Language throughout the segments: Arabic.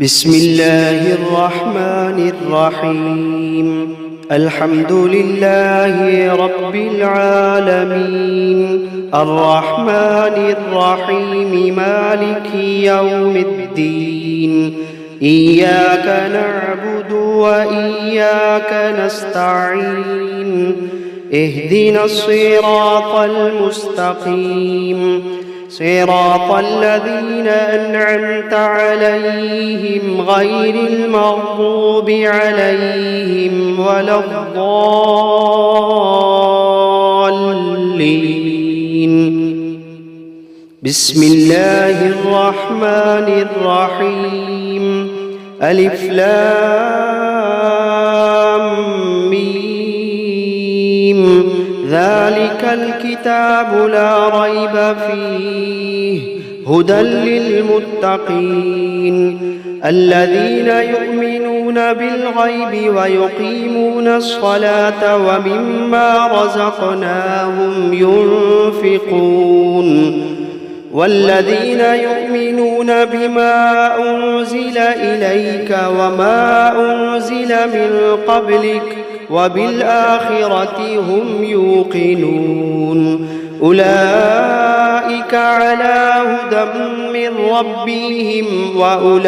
بسم الله الرحمن الرحيم. الحمد لله رب العالمين، الرحمن الرحيم، مالك يوم الدين. إياك نعبد وإياك نستعين. اهدنا الصراط المستقيم، صراط الذين أنعمت عليهم غير المغضوب عليهم ولا الضالين. بسم الله الرحمن الرحيم. ألف لام ميم. ذلك الكتاب لا ريب فيه هدى للمتقين الذين يؤمنون بالغيب ويقيمون الصلاة ومما رزقناهم ينفقون والذين يؤمنون بما أنزل إليك وما أنزل من قبلك وبالآخرة هم يوقنون أولئك على هدى من ربهم وأولئك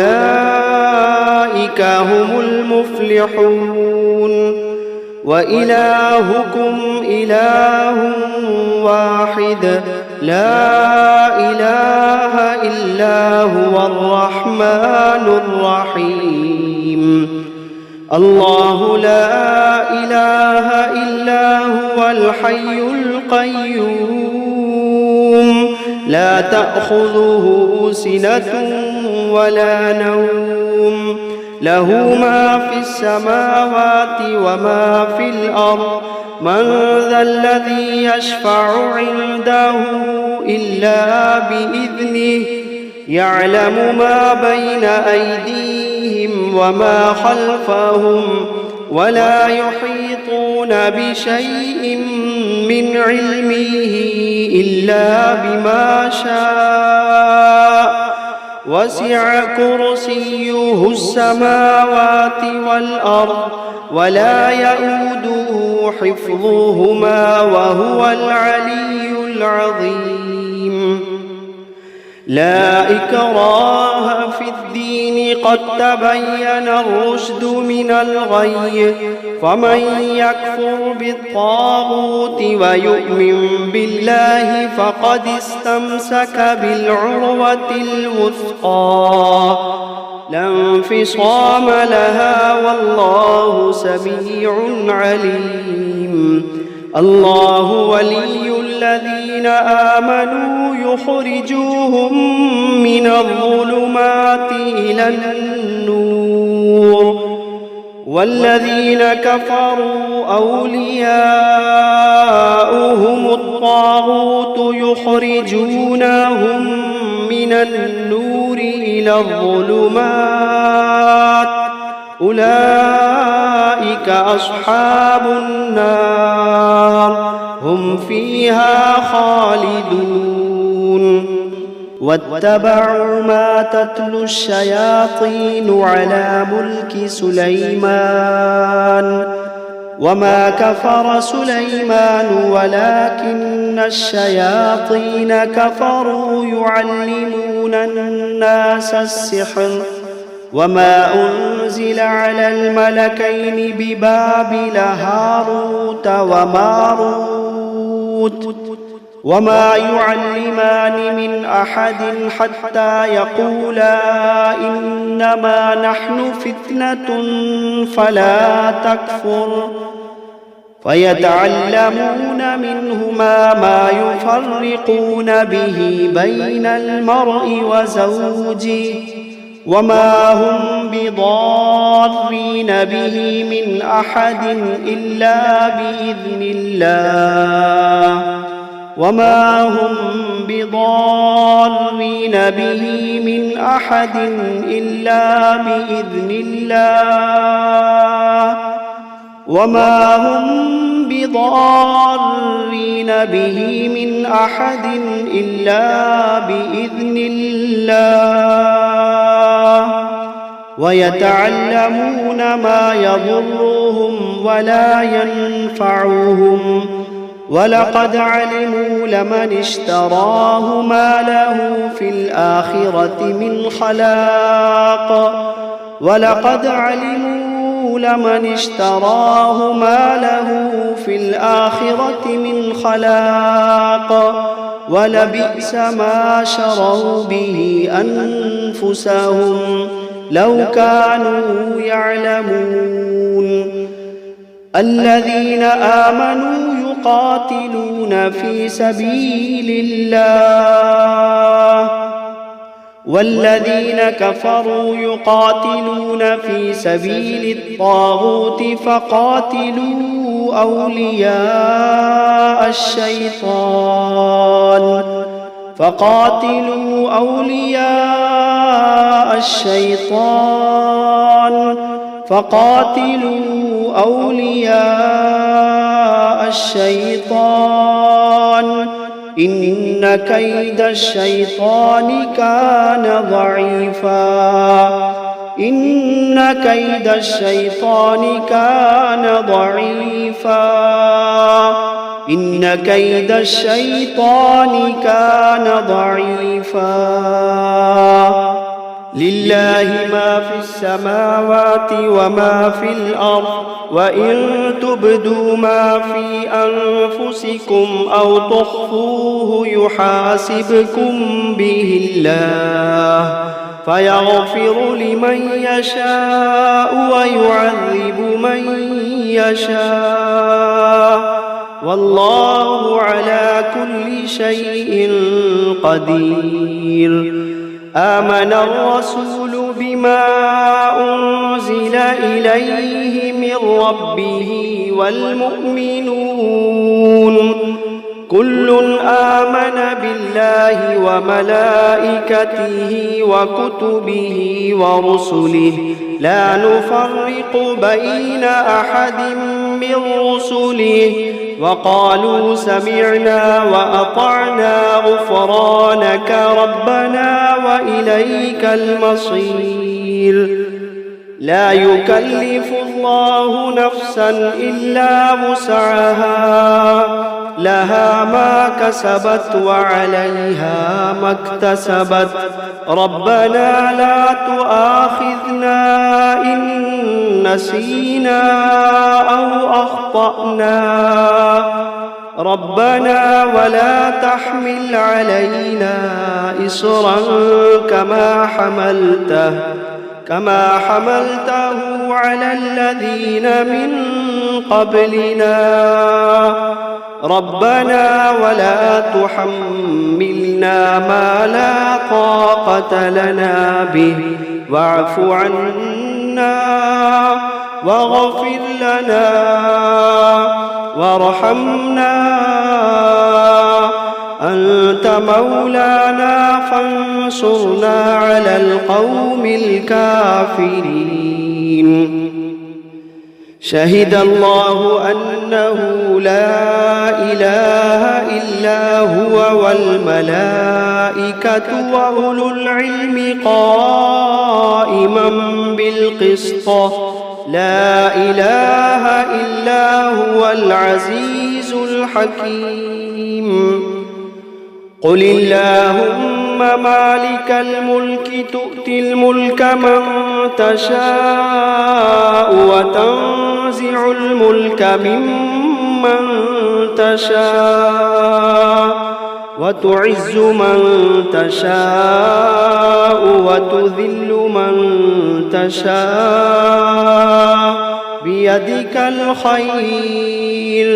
هم المفلحون. وإلهكم إله واحد لا إله إلا هو الرحمن الرحيم. الله لا إله إلا هو الحي القيوم لا تأخذه سنة ولا نوم له ما في السماوات وما في الأرض من ذا الذي يشفع عنده إلا بإذنه يعلم ما بين أيديهم وما خلفهم ولا يحيطون بشيء من علمه إلا بما شاء وسع كرسيه السماوات والأرض ولا يئوده حفظهما وهو العلي العظيم. لا إكراه في الدين قد تبين الرشد من الغي فمن يكفر بالطاغوت ويؤمن بالله فقد استمسك بالعروة الوثقى لا انفصام لها والله سميع عليم. الله ولي الذين آمنوا يخرجوهم من الظلمات إلى النور والذين كفروا أولياؤهم الطاغوت يخرجونهم من النور إلى الظلمات أولئك أصحاب النار هم فيها خالدون. واتبعوا ما تتلو الشياطين على ملك سليمان وما كفر سليمان ولكن الشياطين كفروا يعلمون الناس السحر وما أنزل على الملكين ببابل هاروت وماروت وما يعلمان من أحد حتى يقولا إنما نحن فتنة فلا تكفر فيتعلمون منهما ما يفرقون به بين المرء وزوجه وما هم بضارين به من أحد إلا بإذن الله وما هم بضارين به من أحد إلا بإذن الله وما هم بضارين به من أحد إلا بإذن الله ويتعلمون ما يضرهم ولا ينفعهم ولقد علموا لمن اشتراه ما له في الآخرة من خلاق ولقد علموا لمن اشتراه ما له في الآخرة من خلاق ولبئس ما شروا به أنفسهم لو كانوا يعلمون الذين آمنوا يقاتلون في سبيل الله والذين كفروا يقاتلون في سبيل الطاغوت فقاتلوا أولياء الشيطان إن كيد الشيطان كان ضعيفا لله ما في السماوات وما في الأرض وإن تبدوا ما في أنفسكم أو تخفوه يحاسبكم به الله فيغفر لمن يشاء ويعذب من يشاء والله على كل شيء قدير آمن الرسول بما أنزل إليه من ربه والمؤمنون كل آمن بالله وملائكته وكتبه ورسله لا نفرق بين أحد من رسله وقالوا سمعنا وأطعنا غفرانك ربنا وإليك المصير لا يكلف الله نفسا إلا وسعها لها ما كسبت وعليها ما اكتسبت ربنا لا تؤاخذنا إن نسينا أو أخطأنا ربنا ولا تحمل علينا إصرا كما حملته على الذين من قبلنا ربنا ولا تحملنا ما لا طاقة لنا به واعف عنا واغفر لنا وارحمنا أنت مولانا فانصرنا على القوم الكافرين شهد الله أنه لا إله إلا هو والملائكة وأولو العلم قائما بالقسط لا إله إلا هو العزيز الحكيم قل اللهم مالك الملك تؤتي الملك من تشاء وتنزع الملك ممن تشاء وتعز من تشاء وتذل من تشاء بيدك الخير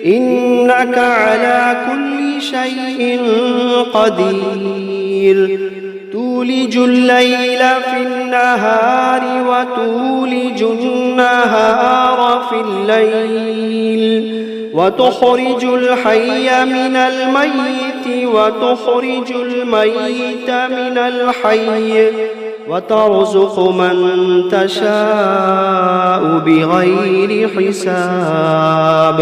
إنك على كل شيء قدير تولج الليل في النهار وتولج النهار في الليل وتخرج الحي من الميت وتخرج الميت من الحي وترزق من تشاء بغير حساب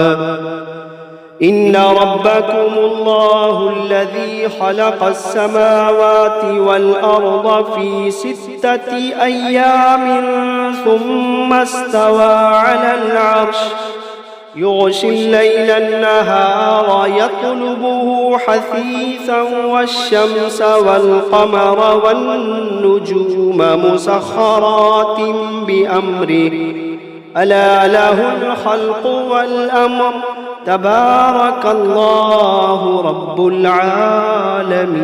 إن ربكم الله الذي خلق السماوات والأرض في 6 أيام ثم استوى على العرش يغشي الليل النهار يطلبه حثيثا والشمس والقمر والنجوم مسخرات بأمره ألا له الخلق والأمر تبارك الله رب العالمين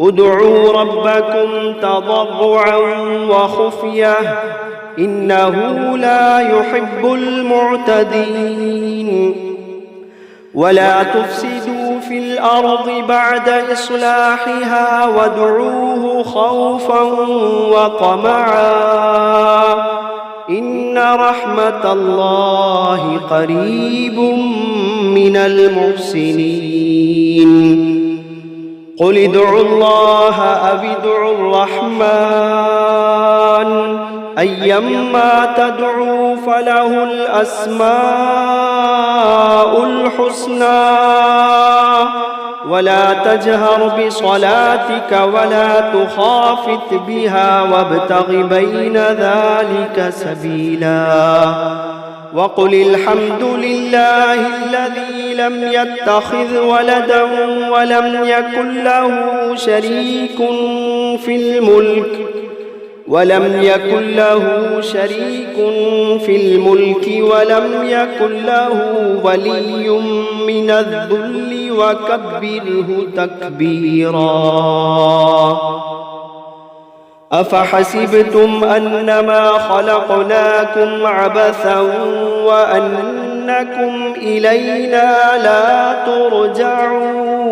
ادعوا ربكم تضرعا وخفية إنه لا يحب المعتدين ولا تفسدوا في الأرض بعد إصلاحها وادعوه خوفا وطمعا إن رحمة الله قريب من المحسنين قل ادعوا الله أو ادعوا الرحمن أيما تدعوا فله الأسماء الحسنى ولا تجهر بصلاتك ولا تخافت بها وابتغ بين ذلك سبيلا وقل الحمد لله الذي لم يتخذ ولدا ولم يكن له شريك في الملك ولم يكن ولم يكن له ولي من الذل وكبره تكبيرا أفحسبتم أنما خلقناكم عبثا وأنكم إلينا لا ترجعون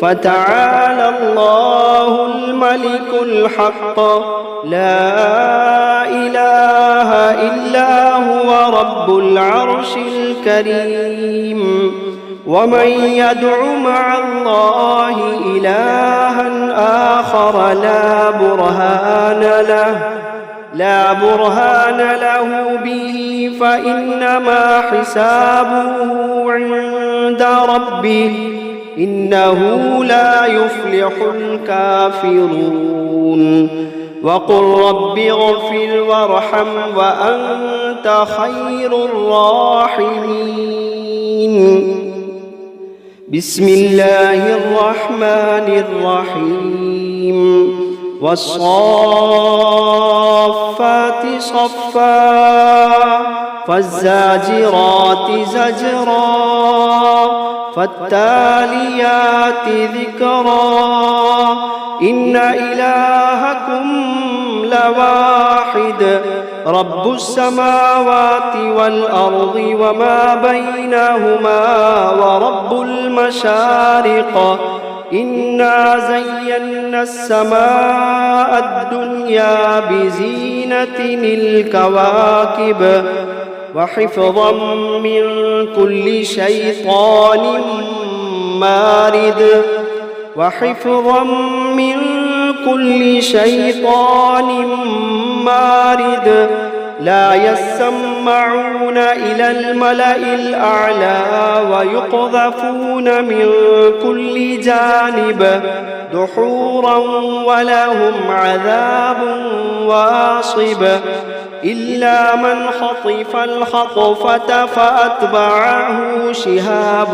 فتعالى الله الملك الحق لا إله إلا هو رب العرش الكريم ومن يدع مع الله إلها آخر لا برهان له به فإنما حسابه عند ربه إنه لا يفلح الكافرون وقل رب اغفر وارحم وأنت خير الراحمين بسم الله الرحمن الرحيم والصافات صفا فالزاجرات زجرا فالتاليات ذكرا إن إلهكم لواحد رب السماوات والأرض وما بينهما ورب المشارق إنا زينا السماء الدنيا بزينة الكواكب وحفظا من كل شيطان مارد لا يسمعون إلى الملأ الأعلى ويقذفون من كل جانب دحورا ولهم عذاب واصب إلا من خطف الخطفة فأتبعه شهاب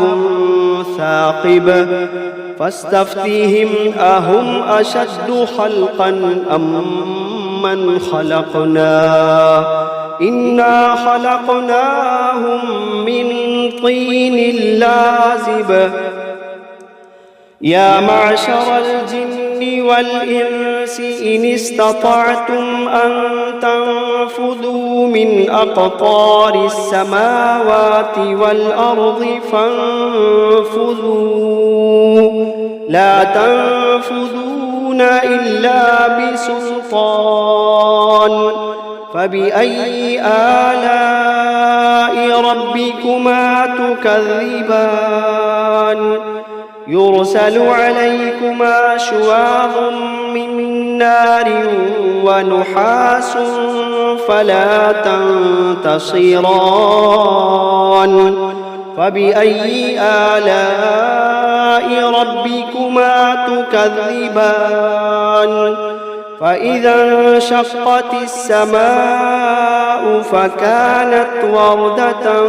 ثاقب فاستفتهم أهم أشد خلقا أم من خلقنا إنا خلقناهم من طين لازب يا معشر الجن والإنس إن استطعتم أن تنفذوا من أقطار السماوات والأرض فانفذوا لا تنفذون إلا بسلطان فبأي آلاء ربكما تكذبان يرسل عليكما شواظ من نار ونحاس فلا تنتصران فبأي آلاء ربكما تكذبان فإذا انشقت السماء فكانت وردة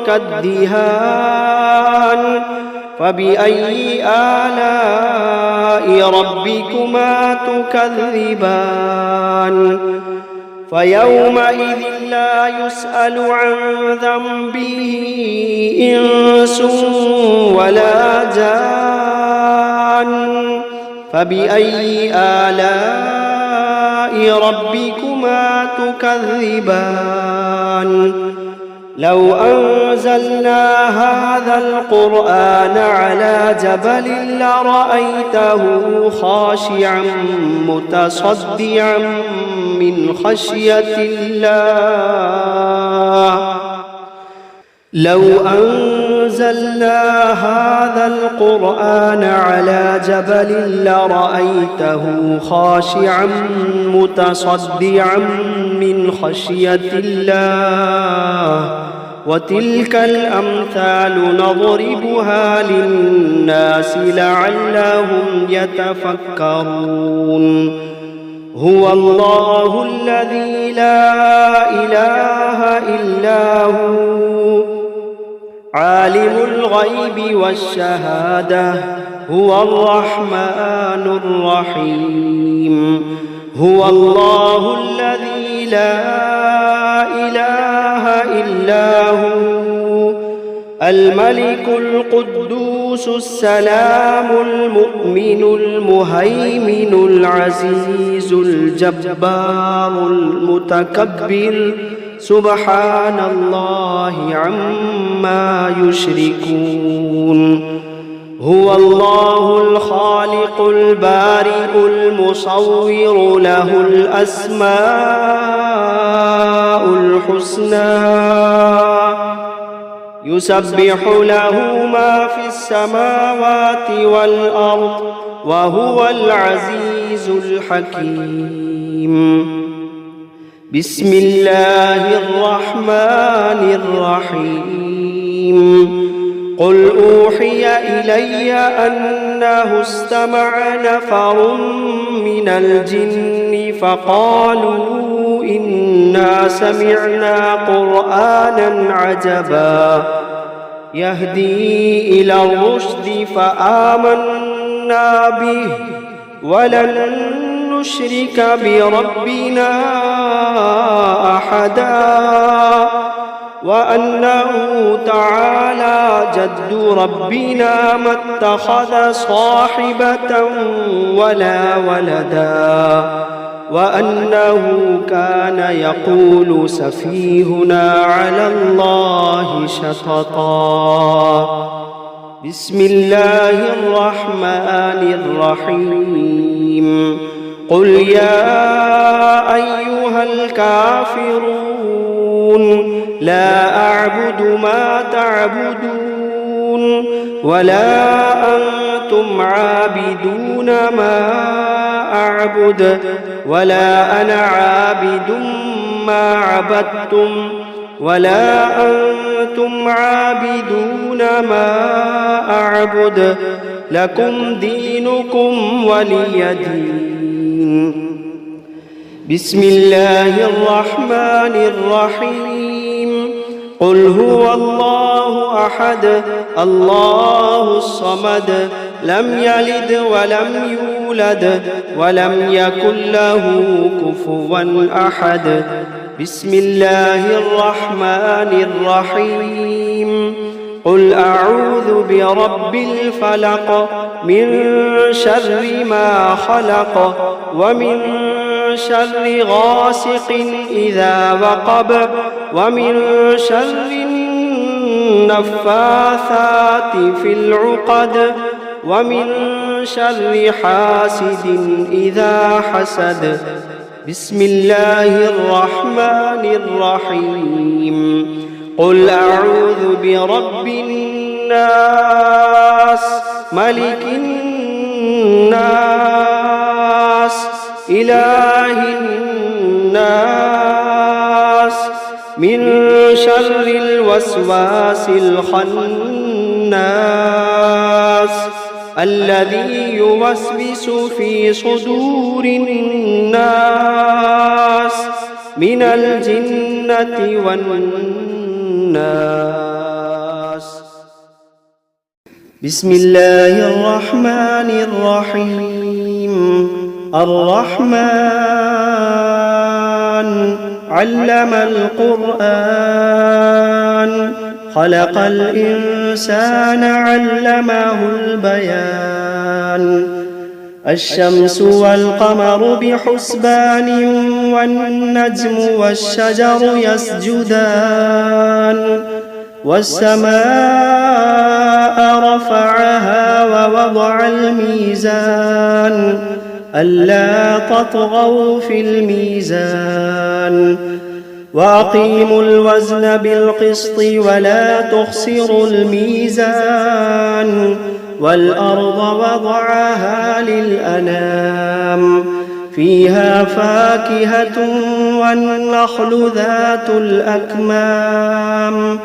كالدهان فبأي آلاء ربكما تكذبان فيومئذ لا يسأل عن ذنبه إنس ولا جان فبأي آلاء ربكما تكذبان لو أنزلنا هذا القرآن على جبل لرأيته خاشعا متصدعا من خشية الله لو أنزلنا هذا القرآن على جبل لرأيته خاشعا متصدعا من خشية الله وتلك الأمثال نضربها للناس لعلهم يتفكرون هو الله الذي لا إله إلا هو عالم الغيب والشهادة هو الرحمن الرحيم هو الله الذي لا إله إلا هو الملك القدوس السلام المؤمن المهيمن العزيز الجبار المتكبر سبحان الله عما يشركون هو الله الخالق البارئ المصور له الأسماء الحسنى يسبح له ما في السماوات والأرض وهو العزيز الحكيم بسم الله الرحمن الرحيم قل أوحي إلي أنه استمع نفر من الجن فقالوا إنا سمعنا قرآنا عجبا يهدي إلى الرشد فآمنا به ولن نشرك بربنا أحدا وأنه تعالى جد ربنا ما اتخذ صاحبة ولا ولدا وأنه كان يقول سفيهنا على الله شططا بسم الله الرحمن الرحيم قل يا أيها الكافرون لا أعبد ما تعبدون ولا أنتم عابدون ما أعبد ولا أنا عابد ما عبدتم ولا أنتم عابدون ما أعبد لكم دينكم ولي دين بسم الله الرحمن الرحيم قل هو الله أحد الله الصمد لم يلد ولم يولد ولم يكن له كفوا أحد بسم الله الرحمن الرحيم قل أعوذ برب الفلق من شر ما خلق ومن شر غاسق إذا وقب ومن شر النفاثات في العقد ومن شر حاسد إذا حسد بسم الله الرحمن الرحيم قل أعوذ برب الناس ملك الناس إله الناس من شر الوسواس الخناس الذي يوسوس في صدور الناس من الجنة والناس. بسم الله الرحمن الرحيم. الرحمن علم القرآن خلق الإنسان علمه البيان. الشمس والقمر بحسبان والنجم والشجر يسجدان. والسماء رفعها ووضع الميزان ألا تطغوا في الميزان وأقيموا الوزن بالقسط ولا تخسروا الميزان. والأرض وضعها للأنام فيها فاكهة والنخل ذات الأكمام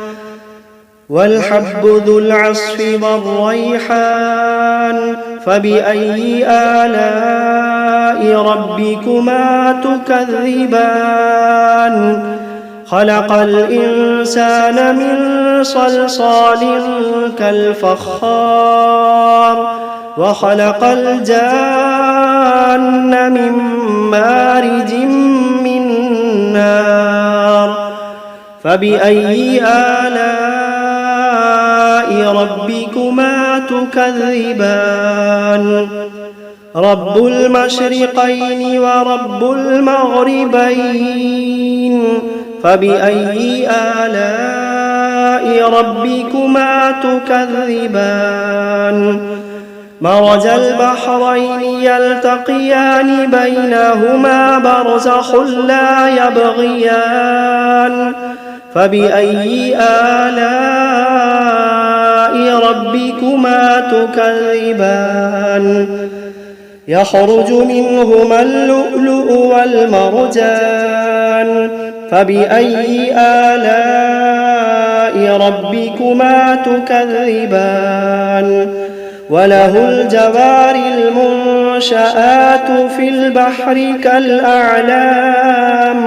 والحب ذو العصف والريحان. فبأي آلاء ربكما تكذبان؟ خلق الإنسان من صلصال كالفخار وخلق الجان من مارج من نار. فبأي آلاء ربكما تكذبان؟ رب المشرقين ورب المغربين. فبأي آلاء ربكما تكذبان؟ مرج البحرين يلتقيان بينهما برزخ لا يبغيان. فبأي آلاء ربكما تكذبان؟ يخرج منهما اللؤلؤ والمرجان. فبأي آلاء ربكما تكذبان؟ وله الجوار المنشآت في البحر كالأعلام.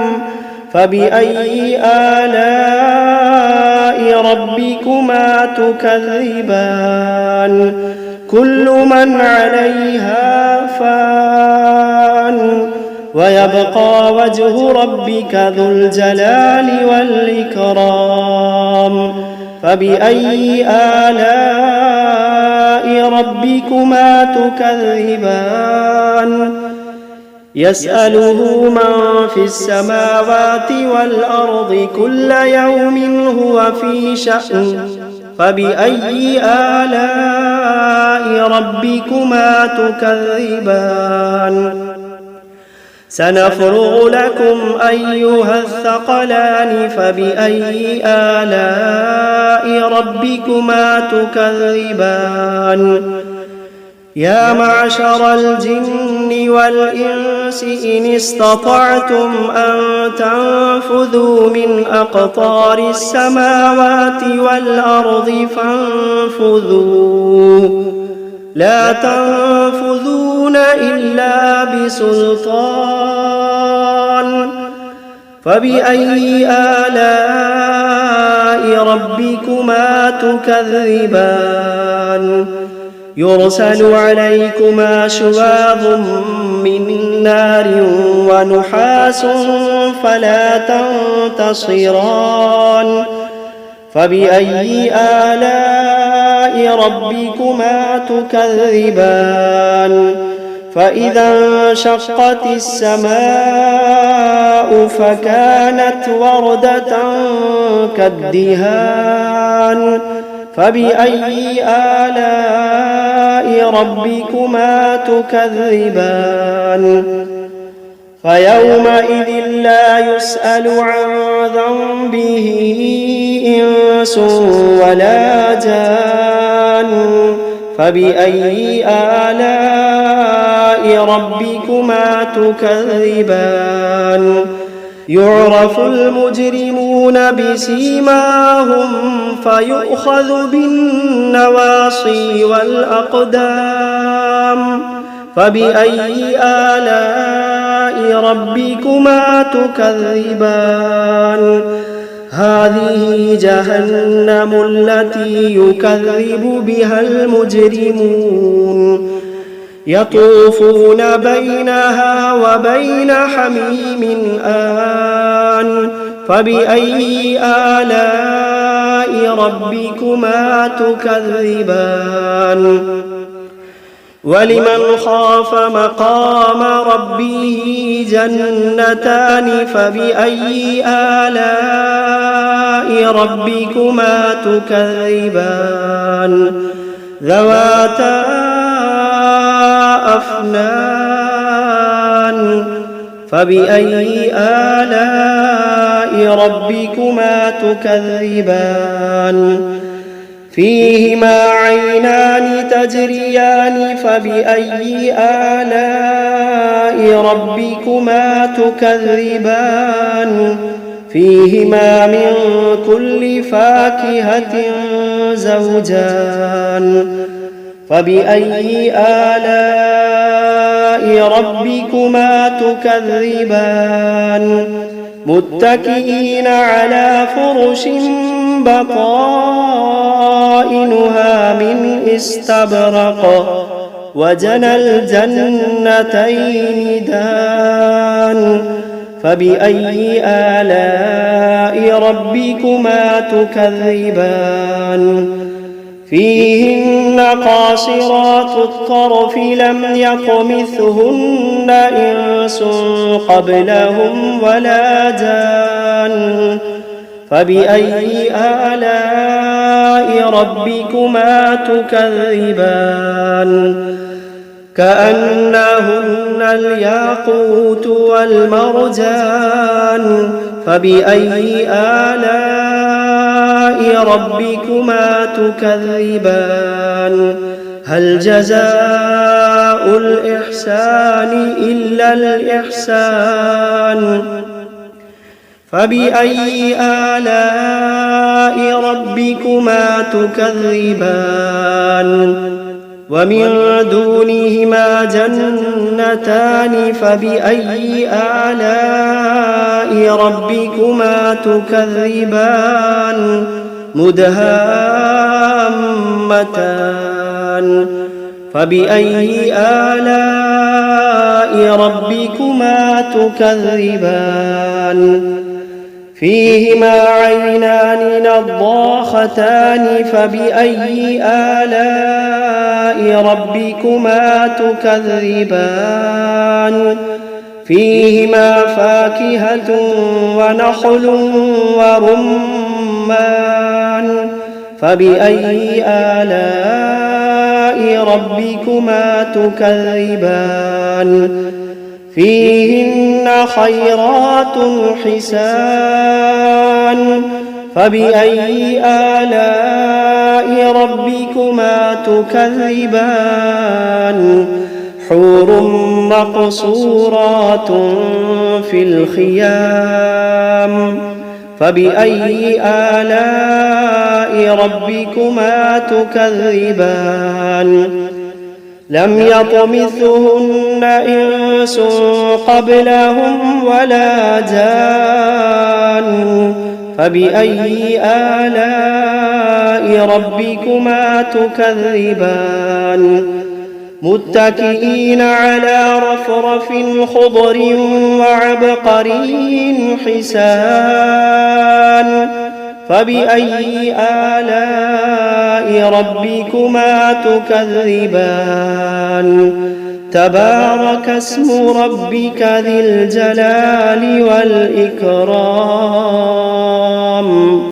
فبأي آلاء ربكما تكذبان؟ كل من عليها فان ويبقى وجه ربك ذو الجلال والإكرام. فبأي آلاء ربكما تكذبان؟ يسأله من في السماوات والأرض كل يوم هو في شأن. فبأي آلاء ربكما تكذبان؟ سنفرغ لكم أيها الثقلان. فبأي آلاء ربكما تكذبان؟ يا معشر الجن والإنس إن استطعتم أن تنفذوا من أقطار السماوات والأرض فانفذوا لا تنفذون إلا بسلطان. فبأي آلاء ربكما تكذبان؟ يرسل عليكما شواظ من نار ونحاس فلا تنتصران. فبأي آلاء ربكما تكذبان؟ فإذا انشقت السماء فكانت وردة كالدهان. فبأي آلاء ربكما تكذبان؟ فيومئذ لا يسأل عن ذنبه إنس ولا جان. فبأي آلاء ربكما تكذبان يعرف المجرمون بسيماهم فيؤخذ بالنواصي والأقدام فبأي آلاء ربكما تكذبان هذه جهنم التي يكذب بها المجرمون يطوفون بينها وبين حميم آن فبأي آلاء ربكما تكذبان ولمن خاف مقام ربه جنتان فبأي آلاء ربكما تكذبان ذواتا أفنان فبأي آلاء ربكما تكذبان فيهما عينان تجريان فبأي آلاء ربكما تكذبان فيهما من كل فاكهة زوجان فبأي آلاء ربكما تكذبان متكئين على فرش بطائنها من استبرق وجنى الجنتين دان فبأي آلاء ربكما تكذبان فيهن قاصرات الطرف لم يطمثهن إنس قبلهم ولا جان فبأي آلاء ربكما تكذبان كأنهن الياقوت والمرجان فبأي آلاء ربكما تكذبان هل جزاء الإحسان إلا الإحسان فبأي آلاء ربكما تكذبان ومن دونهما جنتان فبأي آلاء ربكما تكذبان مدهامتان فبأي آلاء ربكما تكذبان فيهما عينان نضاختان فبأي آلاء ربكما تكذبان فيهما فاكهة ونخل ورمان فبأي آلاء ربكما تكذبان فيهن خيرات حسان فبأي آلاء ربكما تكذبان حور مقصورات في الخيام فبأي آلاء ربكما تكذبان لم يطمثهن إنس قبلهم ولا جان فبأي آلاء ربكما تكذبان متكئين على رفرف خضر وعبقري حسان فبأي آلاء ربكما تكذبان تبارك اسم ربك ذي الجلال والإكرام